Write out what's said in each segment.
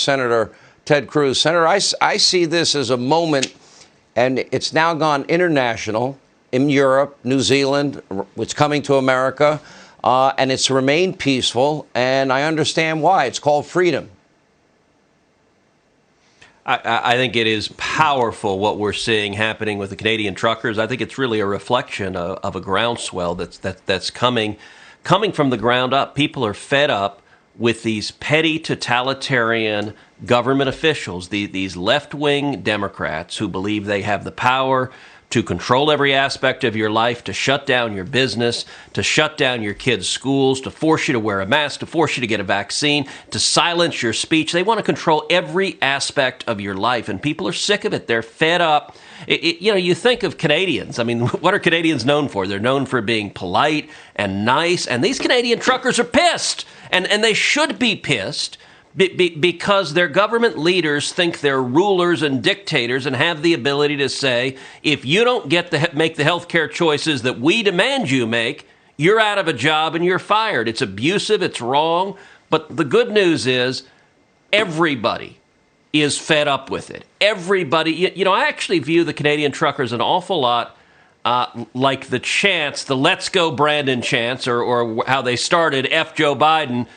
Senator Ted Cruz. Senator, I see this as a moment, and it's now gone international in Europe, New Zealand, it's coming to America, and it's remained peaceful, and I understand why. It's called freedom. I think it is powerful what we're seeing happening with the Canadian truckers. I think it's really a reflection of a groundswell that's coming from the ground up. People are fed up with these petty totalitarian government officials, these left-wing Democrats who believe they have the power to control every aspect of your life, to shut down your business, to shut down your kids' schools, to force you to wear a mask, to force you to get a vaccine, to silence your speech. They want to control every aspect of your life, and people are sick of it. They're fed up. You think of Canadians. I mean, what are Canadians known for? They're known for being polite and nice, and these Canadian truckers are pissed, and they should be pissed. Because their government leaders think they're rulers and dictators and have the ability to say, if you don't make the healthcare choices that we demand you make, you're out of a job and you're fired. It's abusive, it's wrong. But the good news is everybody is fed up with it. Everybody, I actually view the Canadian truckers an awful lot like the chants, the Let's Go Brandon chants, or how they started F Joe Biden,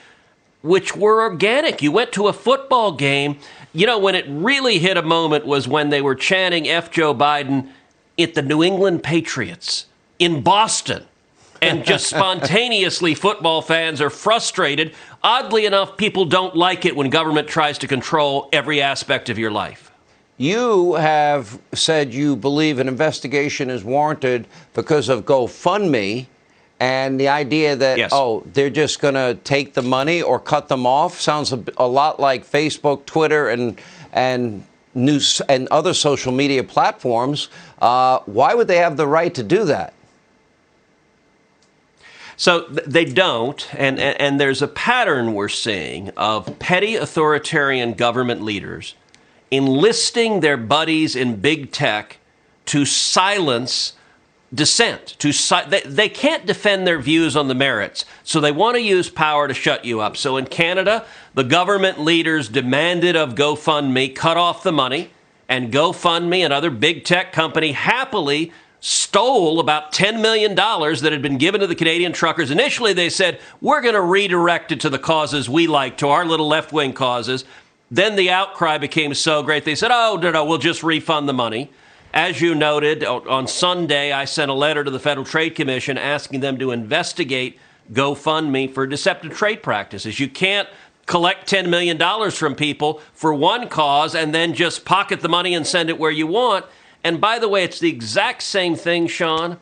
which were organic. You went to a football game. When it really hit a moment was when they were chanting F. Joe Biden at the New England Patriots in Boston. And just spontaneously, football fans are frustrated. Oddly enough, people don't like it when government tries to control every aspect of your life. You have said you believe an investigation is warranted because of GoFundMe. And the idea that, yes, they're just going to take the money or cut them off sounds a lot like Facebook, Twitter, and news and other social media platforms. Why would they have the right to do that? So they don't, and there's a pattern we're seeing of petty authoritarian government leaders enlisting their buddies in big tech to silence dissent. They can't defend their views on the merits, so they want to use power to shut you up. So in Canada, the government leaders demanded of GoFundMe cut off the money, and GoFundMe, another big tech company, happily stole about $10 million that had been given to the Canadian truckers. Initially, they said, we're going to redirect it to the causes we like, to our little left-wing causes. Then the outcry became so great, they said, no, we'll just refund the money. As you noted, on Sunday, I sent a letter to the Federal Trade Commission asking them to investigate GoFundMe for deceptive trade practices. You can't collect $10 million from people for one cause and then just pocket the money and send it where you want. And by the way, it's the exact same thing, Sean,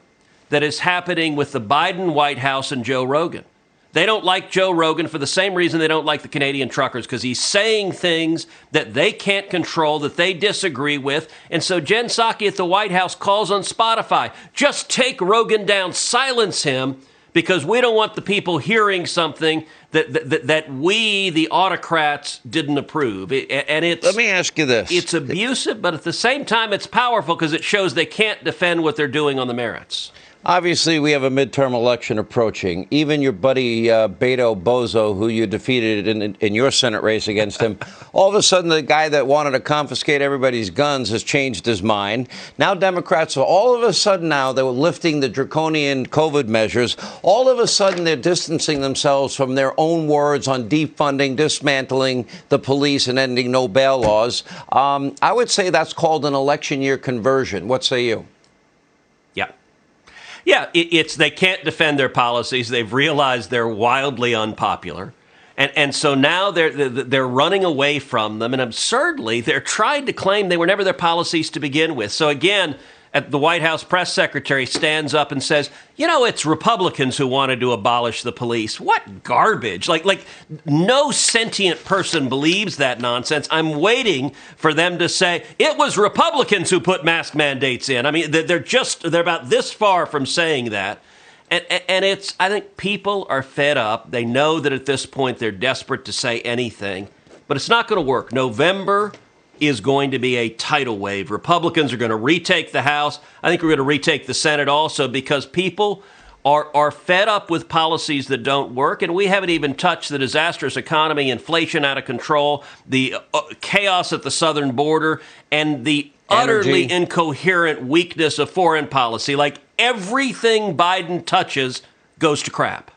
that is happening with the Biden White House and Joe Rogan. They don't like Joe Rogan for the same reason they don't like the Canadian truckers, because he's saying things that they can't control, that they disagree with. And so Jen Psaki at the White House calls on Spotify, just take Rogan down, silence him, because we don't want the people hearing something that we, the autocrats, didn't approve. Let me ask you this. It's abusive, but at the same time, it's powerful because it shows they can't defend what they're doing on the merits. Obviously, we have a midterm election approaching. Even your buddy Beto Bozo, who you defeated in your Senate race against him, all of a sudden the guy that wanted to confiscate everybody's guns has changed his mind. Now Democrats are all of a sudden they were lifting the draconian COVID measures. All of a sudden they're distancing themselves from their own words on defunding, dismantling the police, and ending no bail laws. I would say that's called an election year conversion. What say you? Yeah, they can't defend their policies. They've realized they're wildly unpopular. And so now they're running away from them. And absurdly, they're trying to claim they were never their policies to begin with. So again, the White House press secretary stands up and says, it's Republicans who wanted to abolish the police. What garbage. Like no sentient person believes that nonsense. I'm waiting for them to say it was Republicans who put mask mandates in. I mean, they're about this far from saying that. And I think people are fed up. They know that at this point they're desperate to say anything, but it's not going to work. November is going to be a tidal wave. Republicans are going to retake the House. I think we're going to retake the Senate also, because people are fed up with policies that don't work, and we haven't even touched the disastrous economy, inflation out of control, the chaos at the southern border, and the utterly incoherent weakness of foreign policy. Like everything Biden touches goes to crap.